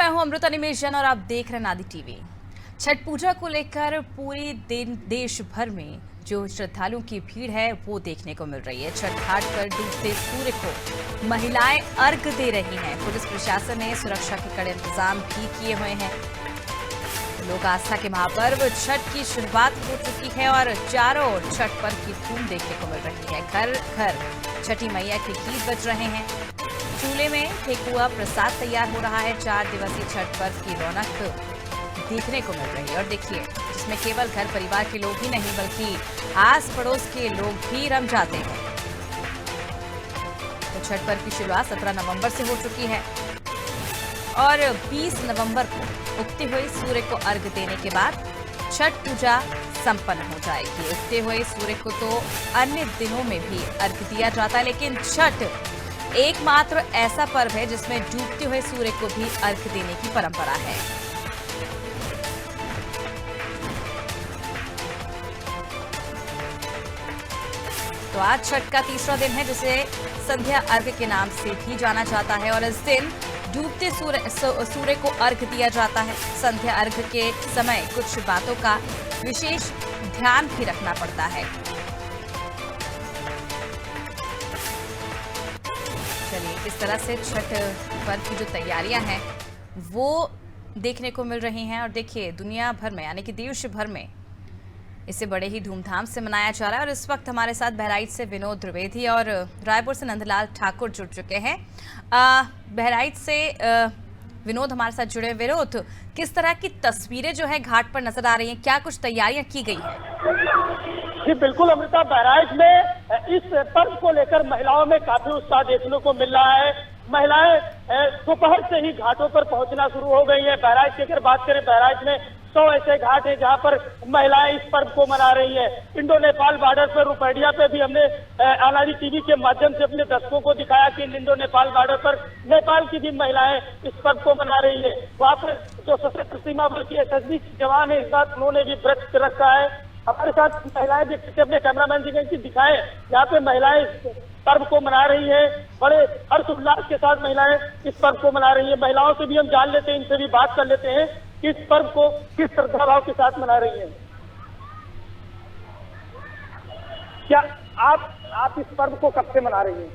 मैं हूं अमृता निमेशन और आप देख रहे हैं नादी टीवी। छठ पूजा को लेकर पूरे दिन देश भर में जो श्रद्धालुओं की भीड़ है वो देखने को मिल रही है। छठ घाट पर डूबते सूर्य को महिलाएं अर्घ दे रही हैं। पुलिस प्रशासन ने सुरक्षा के कड़े इंतजाम भी किए हुए हैं। लोक आस्था के महापर्व छठ की शुरुआत हो चुकी है और चारों ओर छठ पर्व की धूम देखने को मिल रही है। घर घर छठी मैया के गीत बज रहे हैं। चूल्हे में ठेकुआ प्रसाद तैयार हो रहा है। 4 दिवसीय छठ पर्व की रौनक देखने को मिल रही है। और देखिए, जिसमें केवल घर परिवार के लोग ही नहीं बल्कि आस पड़ोस के लोग भी रम जाते हैं। तो छठ पर्व की शुरुआत 17 नवंबर से हो चुकी है और 20 नवंबर को उगते हुए सूर्य को अर्घ देने के बाद छठ पूजा संपन्न हो जाएगी। उगते हुए सूर्य को तो अन्य दिनों में भी अर्घ दिया जाता है, लेकिन छठ एकमात्र ऐसा पर्व है जिसमें डूबते हुए सूर्य को भी अर्घ देने की परंपरा है। तो आज छठ का तीसरा दिन है, जिसे संध्या अर्घ के नाम से भी जाना जाता है और इस दिन डूबते सूर्य को अर्घ दिया जाता है। संध्या अर्घ के समय कुछ बातों का विशेष ध्यान भी रखना पड़ता है। चलिए, किस तरह से छठ पर्व की जो तैयारियां हैं वो देखने को मिल रही हैं। और देखिए, दुनिया भर में यानी कि देश भर में इसे बड़े ही धूमधाम से मनाया जा रहा है। और इस वक्त हमारे साथ बहराइच से विनोद द्विवेदी और रायपुर से नंदलाल ठाकुर जुड़ चुके हैं। बहराइच से विनोद हमारे साथ जुड़े। विनोद, किस तरह की तस्वीरें जो है घाट पर नजर आ रही हैं, क्या कुछ तैयारियां की गई हैं? जी बिल्कुल अमृता, बहराइच में इस पर्व को लेकर महिलाओं में काफी उत्साह देखने को मिल रहा है। महिलाएं दोपहर से ही घाटों पर पहुंचना शुरू हो गई हैं। बहराइच की अगर बात करें, बहराइच में 100 ऐसे घाट हैं जहां पर महिलाएं इस पर्व को मना रही हैं। इंडो नेपाल बॉर्डर पर रुपैडिया पे भी हमने नादी टीवी के माध्यम से अपने दर्शकों को दिखाया कि इंडो नेपाल बॉर्डर पर नेपाल की भी महिलाएं इस पर्व को मना रही है। वहाँ पर जो सशस्त्र सीमा बल की SSB जवान है, इस बात उन्होंने भी व्रत रखा है। हमारे साथ महिलाएं देखते अपने कैमरामैन जी की दिखाएं, यहाँ पे महिलाएं इस पर्व को मना रही है। बड़े हर्ष उल्लास के साथ महिलाएं इस पर्व को मना रही है। महिलाओं से भी हम जान लेते हैं, इनसे भी बात कर लेते हैं कि इस पर्व को किस श्रद्धा भाव के साथ मना रही है। क्या आप इस पर्व को कब से मना रही हैं?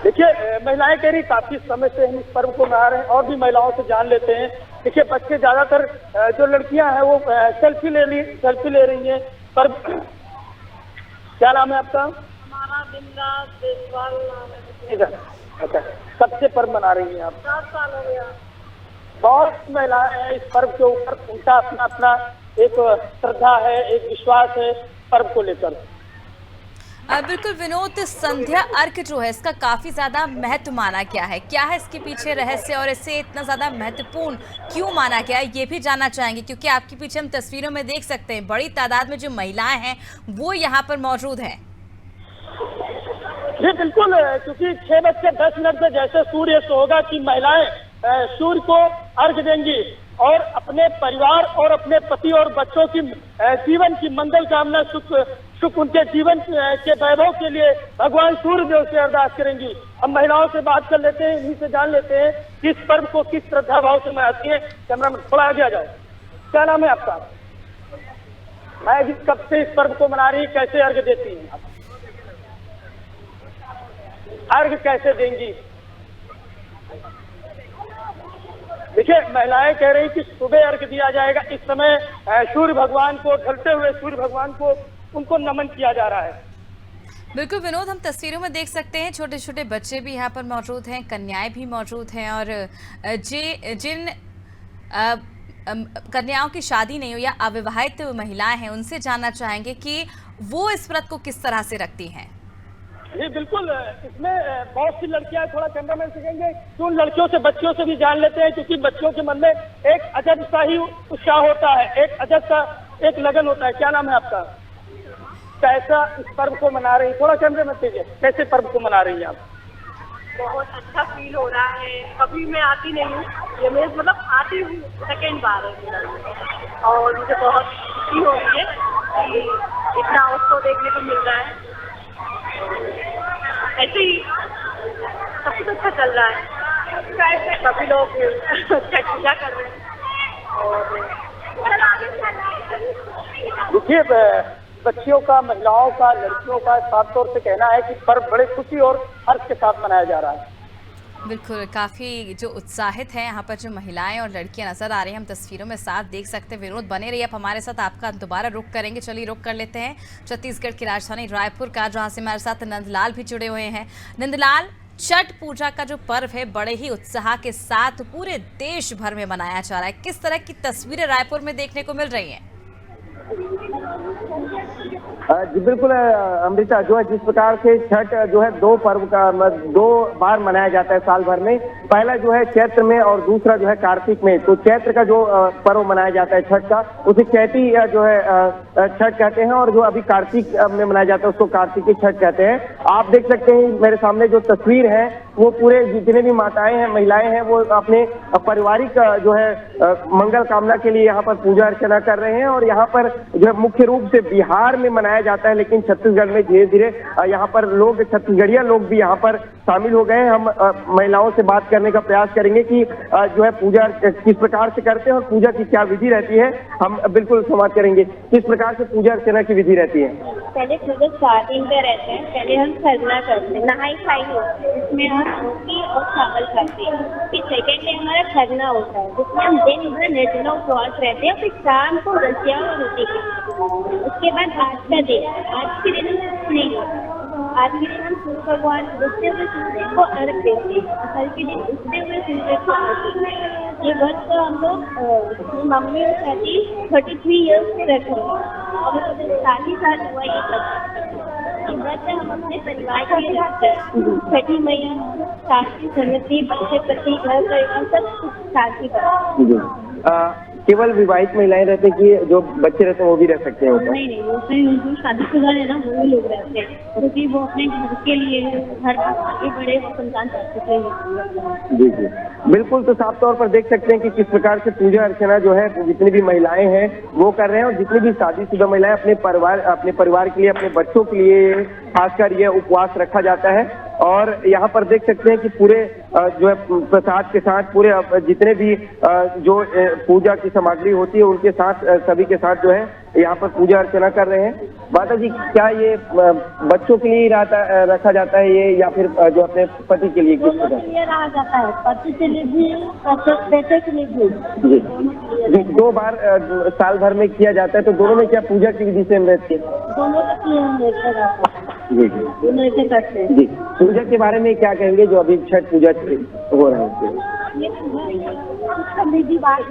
देखिए, महिलाएं कह रही काफी समय से हम इस पर्व को मना रहे हैं। और भी महिलाओं से जान लेते हैं। देखिए, बच्चे ज्यादातर जो लड़कियां हैं वो सेल्फी ले रही हैं। पर्व, क्या नाम है आपका? हमारा बिंदास देशवाल नाम है। अच्छा, कब से पर्व मना रही हैं आप? 7 साल हो गया। बहुत महिलाएं हैं इस पर्व के ऊपर, उनका अपना अपना एक श्रद्धा है, एक विश्वास है पर्व को लेकर। बिल्कुल विनोद, संध्या अर्घ जो है इसका काफी ज्यादा महत्व माना गया है। क्या है इसके पीछे रहस्य और इसे इतना ज्यादा महत्वपूर्ण क्यों माना गया है, ये भी जानना चाहेंगे। क्योंकि आपके पीछे हम तस्वीरों में देख सकते हैं बड़ी तादाद में जो महिलाएं हैं वो यहाँ पर मौजूद हैं। जी बिल्कुल, क्योंकि 6:10 पे जैसे सूर्य से होगा कि महिलाएं सूर्य को अर्घ देंगी और अपने परिवार और अपने पति और बच्चों की जीवन की मंगल कामना, सुख उनके जीवन के वैभव के लिए भगवान सूर्य देव से अरदास करेंगी। हम महिलाओं से बात कर लेते हैं, इन्हीं से जान लेते हैं कि इस पर्व को किस श्रद्धा भाव से मनाती है। कैमरामैन थोड़ा आगे आ जाओ। क्या नाम है आपका? मैं जी, कब से इस पर्व को मना रही, कैसे अर्घ देती हैं आप? अर्घ कैसे देंगी? देखिए, महिलाएं कह रही कि सुबह अर्घ दिया जाएगा। इस समय सूर्य भगवान को, ढलते हुए सूर्य भगवान को उनको नमन किया जा रहा है। बिल्कुल विनोद, हम तस्वीरों में देख सकते हैं छोटे छोटे बच्चे भी यहाँ पर मौजूद हैं, कन्याएं भी मौजूद हैं। और जिन कन्याओं की शादी नहीं हुई या अविवाहित महिलाएं हैं, उनसे जानना चाहेंगे कि वो इस व्रत को किस तरह से रखती हैं। जी बिल्कुल, इसमें बहुत सी लड़कियां, थोड़ा कैमरामैन से कहेंगे कि उन लड़कियों से, बच्चियों से भी जान लेते हैं, क्योंकि बच्चों के मन में एक अजब सा ही उत्साह होता है, एक अजब सा एक लगन होता है। क्या नाम है आपका? कैसा इस पर्व को मना रही? थोड़ा कैमरे में दीजिए, कैसे पर्व को मना रही हैं आप? बहुत अच्छा फील हो रहा है। कभी मैं आती नहीं हूँ, ये मैं मतलब आती हूँ सेकेंड बार है और मुझे बहुत खुशी हो रही है कि इतना उत्सव देखने को मिल रहा है। ऐसे ही सब कुछ अच्छा चल रहा है। सभी लोग छठ पूजा कर रहे हैं और देखिए, बच्चियों का, महिलाओं का, लड़कियों का साफ तौर से कहना है कि पर्व बड़े खुशी और हर्ष के साथ मनाया जा रहा है। बिल्कुल, काफ़ी जो उत्साहित हैं यहाँ पर जो महिलाएं और लड़कियां नजर आ रही हैं, हम तस्वीरों में साफ देख सकते हैं। विनोद बने रहिए आप हमारे साथ, आपका दोबारा रुख करेंगे। चलिए रुख कर लेते हैं छत्तीसगढ़ की राजधानी रायपुर का, जहाँ से हमारे साथ नंदलाल भी जुड़े हुए हैं। नंदलाल, छठ पूजा का जो पर्व है बड़े ही उत्साह के साथ पूरे देश भर में मनाया जा रहा है। किस तरह की तस्वीरें रायपुर में देखने को मिल रही हैं? जी बिल्कुल अमृता, जो है जिस प्रकार से छठ जो है दो बार मनाया जाता है साल भर में। पहला जो है चैत्र में और दूसरा जो है कार्तिक में। तो चैत्र का जो पर्व मनाया जाता है छठ का, उसे चैती जो है छठ कहते हैं, और जो अभी कार्तिक में मनाया जाता है उसको कार्तिकी छठ कहते हैं। आप देख सकते हैं मेरे सामने जो तस्वीर है, वो पूरे जितने भी माताएं हैं, महिलाएं हैं, वो अपने पारिवारिक जो है मंगल कामना के लिए यहाँ पर पूजा अर्चना कर रहे हैं। और यहाँ पर जो है मुख्य रूप से बिहार में मनाया जाता है, लेकिन छत्तीसगढ़ में धीरे धीरे यहाँ पर लोग, छत्तीसगढ़िया लोग भी यहाँ पर शामिल हो गए हैं। हम महिलाओं से बात करने का प्रयास करेंगे कि जो है पूजा किस प्रकार से करते हैं और पूजा की क्या विधि रहती है। हम बिल्कुल संवाद करेंगे किस प्रकार से पूजा अर्चना की विधि रहती है। पहले पूजा 4 दिन का रहते हैं। पहले हम खरना करते हैं, नहाई खाई होती है, जिसमें हम रोटी और चावल खाते हैं। फिर सेकेंड डे हमारा खरना होता है, जिसमें हम दिन भर निर्जला उपवास रहते हैं। फिर शाम को रसिया और रोटी खाते हैं। उसके बाद आज का दिन, आज के दिन हम कुछ नहीं होता। आज के दिन हम सूर्य भगवान उगते हुए सूर्य को अर्घ देते हैं। कल के दिन उगते हुए सूर्य को अर्घ देते हैं। ये व्रत को हम लोग मम्मी और शादी 33 ईयर्स से रख रहे हैं और साथ ही साथ हुआ ये व्रत हम अपने परिवार के लिए रखते हैं। छठी मैया शांति समृद्धि, बच्चे प्रति, घर परिवार सब कुछ साथ ही बना। केवल विवाहित महिलाएं रहते हैं कि जो बच्चे रहते हैं वो भी रह सकते हैं? नहीं, उसमें जो शादीशुदा है ना, वो लोग रहते हैं, क्योंकि वो अपने घर के लिए, घर आगे बढ़े, वो संतान प्राप्ति के लिए। जी जी बिल्कुल। तो साफ तौर पर देख सकते हैं कि किस प्रकार से पूजा अर्चना जो है जितनी भी महिलाएं हैं वो कर रहे हैं, और जितनी भी शादीशुदा महिलाएं अपने परिवार के लिए, अपने बच्चों के लिए खासकर ये उपवास रखा जाता है। और यहाँ पर देख सकते हैं कि पूरे जो है प्रसाद के साथ पूरे जितने भी जो पूजा की सामग्री होती है उनके साथ, सभी के साथ जो है यहाँ पर पूजा अर्चना कर रहे हैं। माता जी, क्या ये बच्चों के लिए रखा जाता है ये, या फिर जो अपने पति के लिए? दोनों के लिए रखा जाता है, पति के लिए भी, बेटे के लिए भी। जी, 2 बार साल भर में किया जाता है, तो दोनों में क्या पूजा की विधि सेम रहती है? दोनों जी दोनों ऐसे करते हैं। जी, पूजा के बारे में क्या कहेंगे जो अभी छठ पूजा हो रहा है? ये विधि बात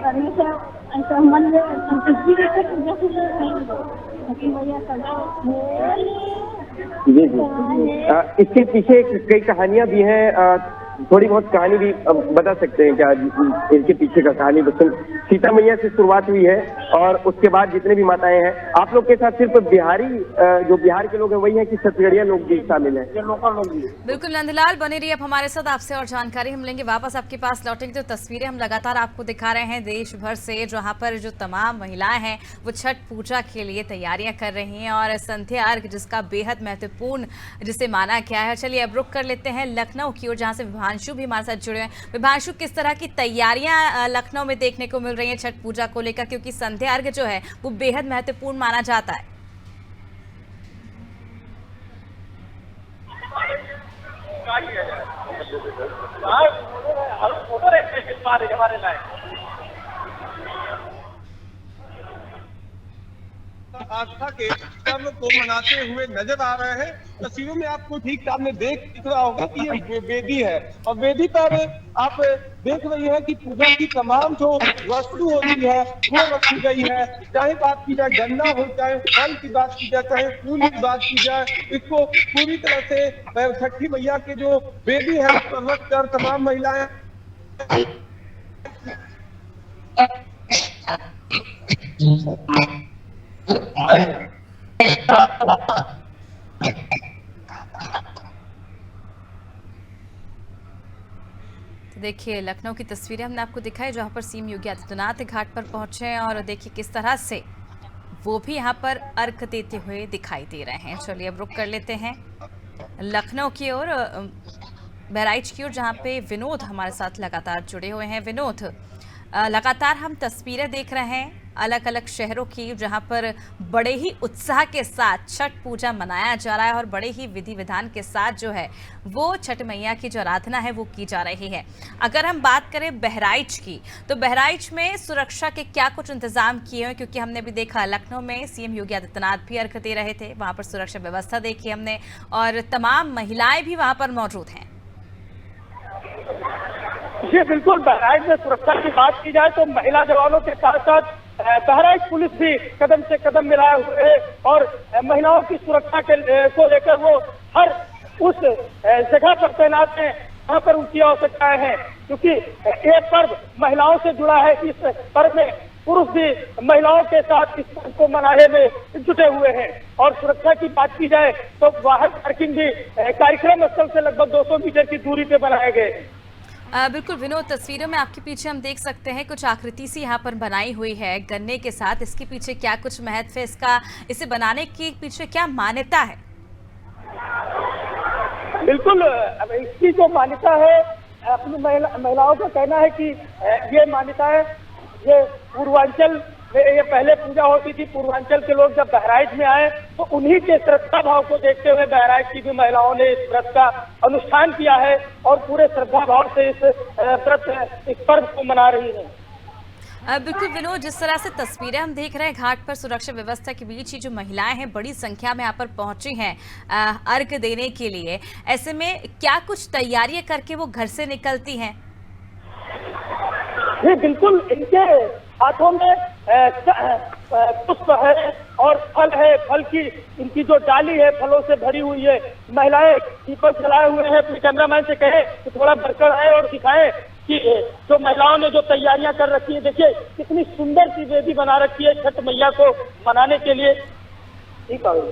करने से ऐसा मन में संतुष्टि रहती है। पूजा से भैया जी, इसके पीछे कई कहानियां भी हैं, थोड़ी बहुत कहानी भी बता सकते हैं क्या? इनके पीछे का कहानी सीता मैया से शुरुआत हुई है और उसके बाद जितने भी माताएं हैं। आप लोग के साथ सिर्फ बिहारी, जो बिहार के लोग हैं वही है कि छत्तीसगढ़िया लोग भी शामिल हैं? लोकल लोग भी। बिल्कुल नंदलाल, बने रहिए आप हमारे साथ, आपसे और जानकारी हम लेंगे। वापस आपके पास लौटेंगे। जो तस्वीरें हम लगातार आपको दिखा रहे हैं देश भर से, जहां पर जो तमाम महिलाएं हैं वो छठ पूजा के लिए तैयारियां कर रही हैं, और संध्या अर्घ जिसका बेहद महत्वपूर्ण जिसे माना गया है। चलिए अब रुक कर लेते हैं लखनऊ की ओर, जहां से विभांशु भी हमारे साथ जुड़े हैं। विभांशु, किस तरह की तैयारियां लखनऊ में देखने को मिल रही हैं छठ पूजा को लेकर, क्योंकि संध्या अर्घ जो है वो बेहद महत्वपूर्ण माना जाता है? आस्था के पर्व को मनाते हुए नजर आ रहे हैं। तस्वीरों में आपको ठीक सामने दिख रहा होगा कि ये वेदी है, और वेदी पर आप देख रही हैं कि पूजा की तमाम जो वस्तु होती है वो रखी गई है। चाहे बात की जाए गन्ना हो, चाहे फल की बात की जाए, चाहे फूल की बात की जाए, इसको पूरी तरह से छठी मैया के जो वेदी है उस पर रख कर तमाम महिलाएं तो देखिए लखनऊ की तस्वीरें हमने आपको दिखाई, जहां पर सीएम योगी आदित्यनाथ घाट पर पहुंचे हैं, और देखिए किस तरह से वो भी यहां पर अर्घ देते हुए दिखाई दे रहे हैं। चलिए अब रुक कर लेते हैं लखनऊ की ओर, बहराइच की ओर, जहां पे विनोद हमारे साथ लगातार जुड़े हुए हैं। विनोद, लगातार हम तस्वीरें देख रहे हैं अलग अलग शहरों की, जहां पर बड़े ही उत्साह के साथ छठ पूजा मनाया जा रहा है और बड़े ही विधि विधान के साथ जो है वो छठ मैया की जो आराधना है वो की जा रही है। अगर हम बात करें बहराइच की, तो बहराइच में सुरक्षा के क्या कुछ इंतजाम किए हैं? क्योंकि हमने भी देखा लखनऊ में सीएम योगी आदित्यनाथ भी अर्घ दे रहे थे, वहां पर सुरक्षा व्यवस्था देखी हमने और तमाम महिलाएं भी वहां पर मौजूद हैं। जी बिल्कुल, बहराइच में सुरक्षा की बात की जाए तो महिला जवानों के साथ साथ बहराइच पुलिस भी कदम से कदम मिलाए हुए है और महिलाओं की सुरक्षा को लेकर वो हर उस जगह पर तैनात है जहाँ पर उनकी आवश्यकताएं हैं, क्योंकि ये पर्व महिलाओं से जुड़ा है। इस पर्व में पुरुष भी महिलाओं के साथ इस पर्व को मनाने में जुटे हुए हैं। और सुरक्षा की बात की जाए तो वाहन पार्किंग भी कार्यक्रम स्थल से लगभग 200 मीटर की दूरी पे बनाए गए हैं। बिल्कुल विनोद, तस्वीरों में आपके पीछे हम देख सकते हैं कुछ आकृति सी यहाँ पर बनाई हुई है गन्ने के साथ। इसके पीछे क्या कुछ महत्व है? इसे बनाने के पीछे क्या मान्यता है? बिल्कुल, इसकी जो मान्यता है, अपनी महिलाओं का कहना है कि ये मान्यता है, ये पूर्वांचल में ये पहले पूजा होती थी। पूर्वांचल के लोग जब बहराइच में आए तो उन्हीं के श्रद्धा भाव को देखते हुए बहराइच की भी महिलाओं ने इस व्रत का अनुष्ठान किया है और पूरे श्रद्धा भाव से इस पर्व को मना रही है। बिल्कुल विनोद, जिस तरह से तस्वीरें हम देख रहे हैं घाट पर सुरक्षा व्यवस्था के बीच, ये जो महिलाएं हैं बड़ी संख्या में यहाँ पर पहुंची हैं अर्घ देने के लिए, ऐसे में क्या कुछ तैयारियां करके वो घर से निकलती हैं? जी बिल्कुल, इनके हाथों में पुष्प है और फल है। फल की इनकी जो डाली है फलों से भरी हुई है। महिलाएं दीपक जलाए हुए हैं। अपने कैमरामैन से कहे कि थोड़ा बढ़कर आए और दिखाएं कि जो महिलाओं ने जो तैयारियां कर रखी है, देखिए कितनी सुंदर सी वेदी बना रखी है छठ मैया को मनाने के लिए। ठीक है,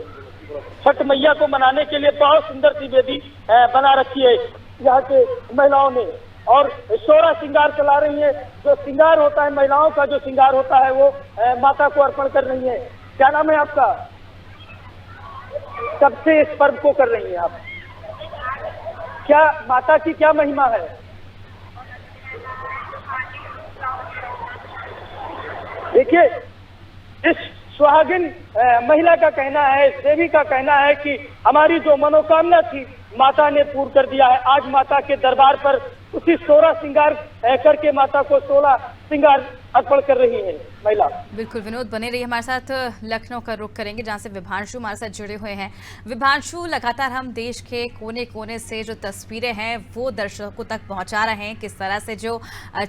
छठ मैया को मनाने के लिए बहुत सुंदर सी वेदी बना रखी है यहाँ के महिलाओं ने और सोरा श्रृंगार चला रही है। जो श्रृंगार होता है महिलाओं का, जो श्रृंगार होता है वो माता को अर्पण कर रही है। क्या नाम है आपका? कब से इस पर्व को कर रही हैं आप? क्या माता की क्या महिमा है? देखिए, इस सुहागिन महिला का कहना है, देवी का कहना है कि हमारी जो मनोकामना थी माता ने पूर्ण कर दिया है। आज माता के दरबार पर उसी 16 श्रृंगार करके माता को 16 श्रृंगार अर्पण कर रही है महिला। बिल्कुल विनोद, बने रहिए हमारे साथ। लखनऊ का रुख करेंगे जहां से विभांशु हमारे साथ जुड़े हुए हैं। विभांशु, लगातार हम देश के कोने कोने से जो तस्वीरें हैं वो दर्शकों तक पहुंचा रहे हैं, किस तरह से जो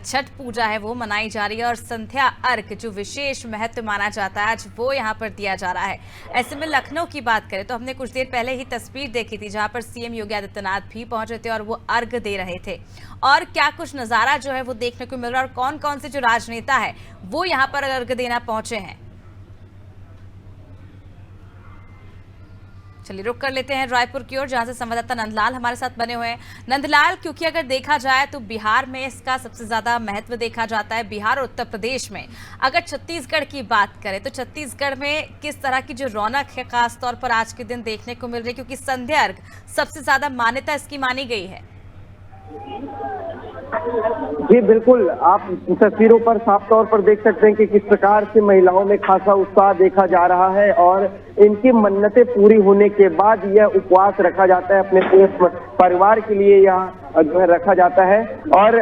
छठ पूजा है वो मनाई जा रही है और संध्या अर्घ जो विशेष महत्व माना जाता है आज वो यहाँ पर दिया जा रहा है। ऐसे में लखनऊ की बात करें तो हमने कुछ देर पहले ही तस्वीर देखी थी जहाँ पर सीएम योगी आदित्यनाथ भी पहुंचे थे और वो अर्घ दे रहे थे। और क्या कुछ नजारा जो है वो देखने को मिल रहा है और कौन कौन से जो राजनेता है वो यहाँ पर अर्घ देना पहुंचे हैं? चलिए रुक कर लेते हैं रायपुर की ओर, जहां से संवाददाता नंदलाल हमारे साथ बने हुए हैं। नंदलाल, क्योंकि अगर देखा जाए तो बिहार में इसका सबसे ज्यादा महत्व देखा जाता है, बिहार और उत्तर प्रदेश में। अगर छत्तीसगढ़ की बात करें तो छत्तीसगढ़ में किस तरह की जो रौनक है खास तौर पर आज के दिन देखने को मिल रही है, क्योंकि संध्या अर्घ सबसे ज्यादा मान्यता इसकी मानी गई है? जी बिल्कुल, आप तस्वीरों पर साफ तौर पर देख सकते हैं कि किस प्रकार से महिलाओं में खासा उत्साह देखा जा रहा है और इनकी मन्नतें पूरी होने के बाद यह उपवास रखा जाता है। अपने पूरे परिवार के लिए यहाँ जो है रखा जाता है और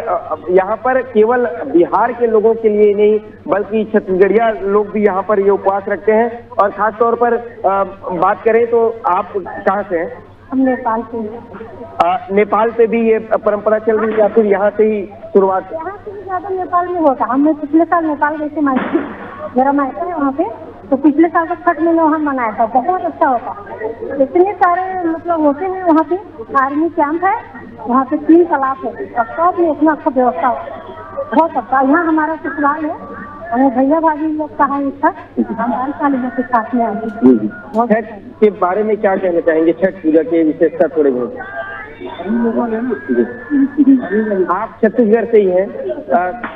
यहाँ पर केवल बिहार के लोगों के लिए नहीं बल्कि छत्तीसगढ़िया लोग भी यहाँ पर ये उपवास रखते हैं। और खास तौर पर बात करें तो आप कहाँ से हैं? हम नेपाल से। नेपाल से भी ये परंपरा चल रही है या फिर यहाँ से ही शुरुआत? यहाँ से भी ज्यादा नेपाल में होता। हमने पिछले साल नेपाल गए थे, मेरा मायका है वहाँ पे, तो पिछले साल का छठ मैंने वहाँ मनाया था, बहुत अच्छा होता। इतने सारे मतलब होते हैं वहाँ पे, आर्मी कैंप है वहाँ पे, 3 तालाब है और सब में इतना अच्छा व्यवस्था होता, बहुत अच्छा। यहाँ हमारा ससुराल है, हमें भैया भाभी लोग कहा था हम हर साल लोग के साथ में आए। छठ के बारे में क्या कहना चाहेंगे, छठ पूजा की विशेषता थोड़ी बहुत? आप छत्तीसगढ़ से ही हैं,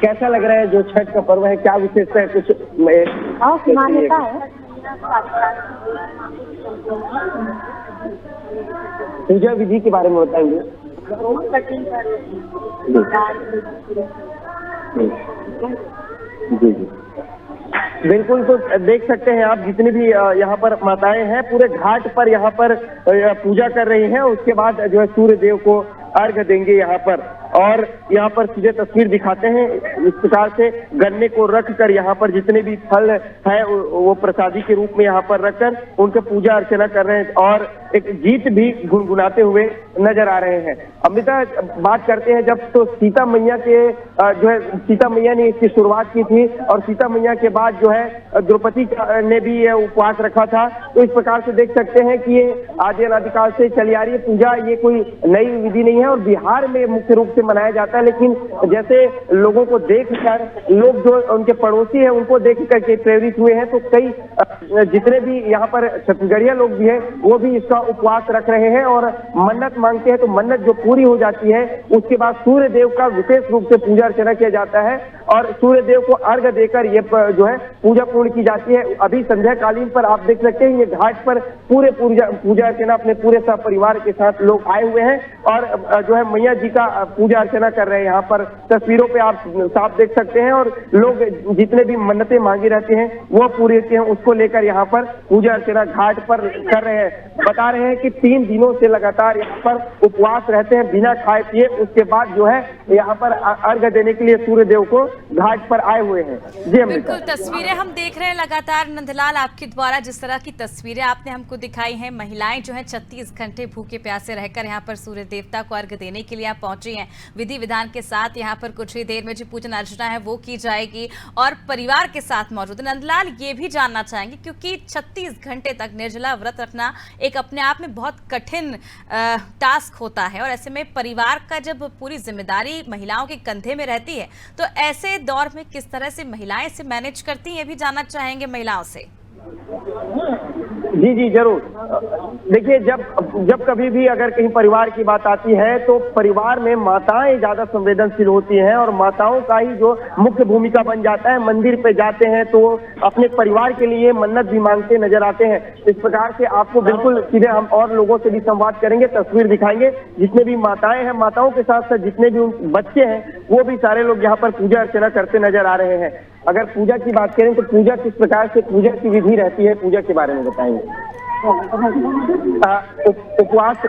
कैसा लग रहा है जो छठ का पर्व है, क्या विशेषता है? कुछ मान्यता है, बिना साक्षात पूजा विधि के बारे में बताएंगे? बहुत कठिन जी जी बिल्कुल। तो देख सकते हैं आप, जितनी भी यहाँ पर माताएं हैं पूरे घाट पर यहाँ पर पूजा कर रही हैं। उसके बाद जो है सूर्य देव को अर्घ देंगे यहाँ पर, और यहाँ पर सीधे तस्वीर दिखाते हैं। इस प्रकार से गन्ने को रख कर यहाँ पर जितने भी फल है वो प्रसादी के रूप में यहाँ पर रखकर उनके पूजा अर्चना कर रहे हैं, और एक गीत भी गुनगुनाते हुए नजर आ रहे हैं। अमृता, बात करते हैं जब तो सीता मैया के जो है सीता मैया ने इसकी शुरुआत की थी, और सीता मैया के बाद जो है द्रौपदी ने भी ये उपवास रखा था। तो इस प्रकार से देख सकते हैं कि ये आदि अनादिकाल से चली आ रही है पूजा, ये कोई नई विधि नहीं है, और बिहार में मुख्य रूप से मनाया जाता है। लेकिन जैसे लोगों को देखकर, लोग जो उनके पड़ोसी हैं उनको देख करके प्रेरित हुए हैं, तो कई जितने भी यहाँ पर छत्तीसगढ़िया लोग भी हैं वो भी इसका उपवास रख रहे हैं और मन्नत मांगते हैं। तो मन्नत जो पूरी हो जाती है उसके बाद सूर्य देव का विशेष रूप से पूजा अर्चना किया जाता है, और सूर्य देव को अर्घ देकर ये जो है पूजा पूर्ण की जाती है। अभी संध्या कालीन पर आप देख सकते हैं ये घाट पर पूरे पूजा अर्चना अपने पूरे परिवार के साथ लोग आए हुए हैं, और जो है मैया जी का पूजा अर्चना कर रहे हैं। यहाँ पर तस्वीरों पे आप साफ देख सकते हैं, और लोग जितने भी मन्नतें मांगी रहती हैं वो पूरी होती हैं, उसको लेकर यहाँ पर पूजा अर्चना घाट पर कर रहे हैं। बता रहे हैं कि 3 दिनों से लगातार यहाँ पर उपवास रहते हैं बिना खाए पिए। उसके बाद जो है यहाँ पर अर्घ देने के लिए सूर्य देव को घाट पर आए हुए हैं। जी बिल्कुल, तस्वीरें हम देख रहे हैं लगातार नंदलाल आपके द्वारा, जिस तरह की तस्वीरें आपने हमको दिखाई हैं। महिलाएं जो है 36 घंटे भूखे प्यासे रहकर यहाँ पर सूर्य देवता को अर्घ देने के लिए यहाँ पहुंची हैं। विधि विधान के साथ यहाँ पर कुछ ही देर में जो पूजन अर्चना है वो की जाएगी, और परिवार के साथ मौजूद है। नंदलाल, ये भी जानना चाहेंगे क्योंकि 36 घंटे तक निर्जला व्रत रखना एक अपने आप में बहुत कठिन टास्क होता है, और ऐसे में परिवार का जब पूरी जिम्मेदारी महिलाओं के कंधे में रहती है तो ऐसे दौर में किस तरह से महिलाएं इसे मैनेज करती हैं, ये भी जानना चाहेंगे महिलाओं से। जी जी जरूर। देखिए, जब कभी भी अगर कहीं परिवार की बात आती है तो परिवार में माताएं ज्यादा संवेदनशील होती हैं, और माताओं का ही जो मुख्य भूमिका बन जाता है। मंदिर पे जाते हैं तो अपने परिवार के लिए मन्नत भी मांगते नजर आते हैं। इस प्रकार से आपको बिल्कुल सीधे हम और लोगों से भी संवाद करेंगे, तस्वीर दिखाएंगे। जितने भी माताएं हैं, माताओं के साथ साथ जितने भी बच्चे हैं वो भी सारे लोग यहाँ पर पूजा अर्चना करते नजर आ रहे हैं। अगर पूजा की बात करें तो पूजा किस प्रकार से पूजा की विधि रहती है, पूजा के बारे में बताएंगे। उपवास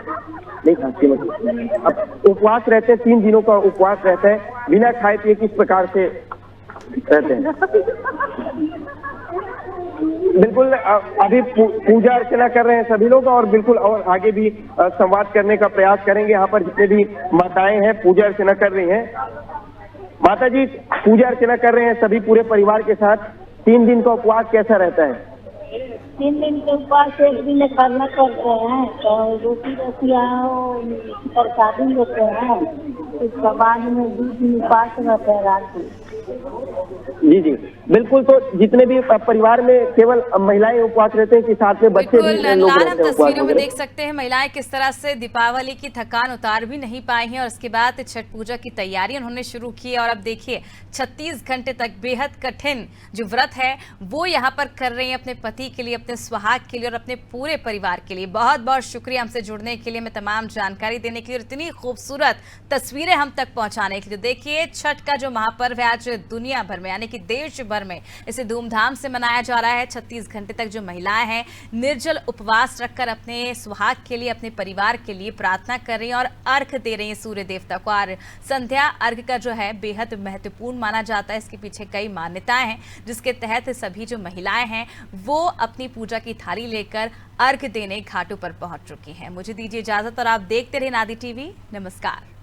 उपवास रहते हैं, 3 दिनों का उपवास रहता है, बिना खाए पिए किस प्रकार से रहते हैं। बिल्कुल, अभी पूजा अर्चना कर रहे हैं सभी लोग, और बिल्कुल और आगे भी संवाद करने का प्रयास करेंगे। यहाँ पर जितने भी माताएं हैं पूजा अर्चना कर रही हैं। माता जी, पूजा अर्चना कर रहे हैं सभी पूरे परिवार के साथ। 3 दिन का उपवास कैसा रहता है? 3 दिन के उपवास 1 दिन करना करते हैं, तो रोटी रसिया प्रसादी होते हैं, उसके बाद में 2 दिन उपवास रहते हैं रात को। जी जी बिल्कुल। तो जितने भी परिवार में केवल महिलाएं उपवास रहते हैं कि साथ में बच्चे भी लोग रहते हैं? तस्वीरों में देख सकते हैं महिलाएं किस तरह से दीपावली की थकान उतार भी नहीं पाई हैं, और उसके बाद छठ पूजा की तैयारी उन्होंने शुरू की। और अब देखिए 36 घंटे तक बेहद कठिन जो व्रत है वो यहाँ पर कर रही है अपने पति के लिए, अपने सुहाग के लिए और अपने पूरे परिवार के लिए। बहुत बहुत शुक्रिया हमसे जुड़ने के लिए, मैं तमाम जानकारी देने के लिए, इतनी खूबसूरत तस्वीरें हम तक पहुंचाने के लिए। देखिए, छठ का जो महापर्व है आज दुनिया भर में यानी कि देश भर में इसे धूमधाम से मनाया जा रहा है। 36 घंटे तक जो महिलाएं हैं निर्जल उपवास रखकर अपने सुहाग के लिए, अपने परिवार के लिए प्रार्थना कर रही हैं और अर्घ दे रही हैं सूर्य देवता को। और संध्या अर्घ का जो है बेहद महत्वपूर्ण माना जाता है। इसके पीछे कई मान्यताएं हैं जिसके तहत सभी जो महिलाएं हैं वो अपनी पूजा की थाली लेकर अर्घ देने घाटों पर पहुंच चुकी हैं। मुझे दीजिए इजाजत और आप देखते रहे नादी टीवी। नमस्कार।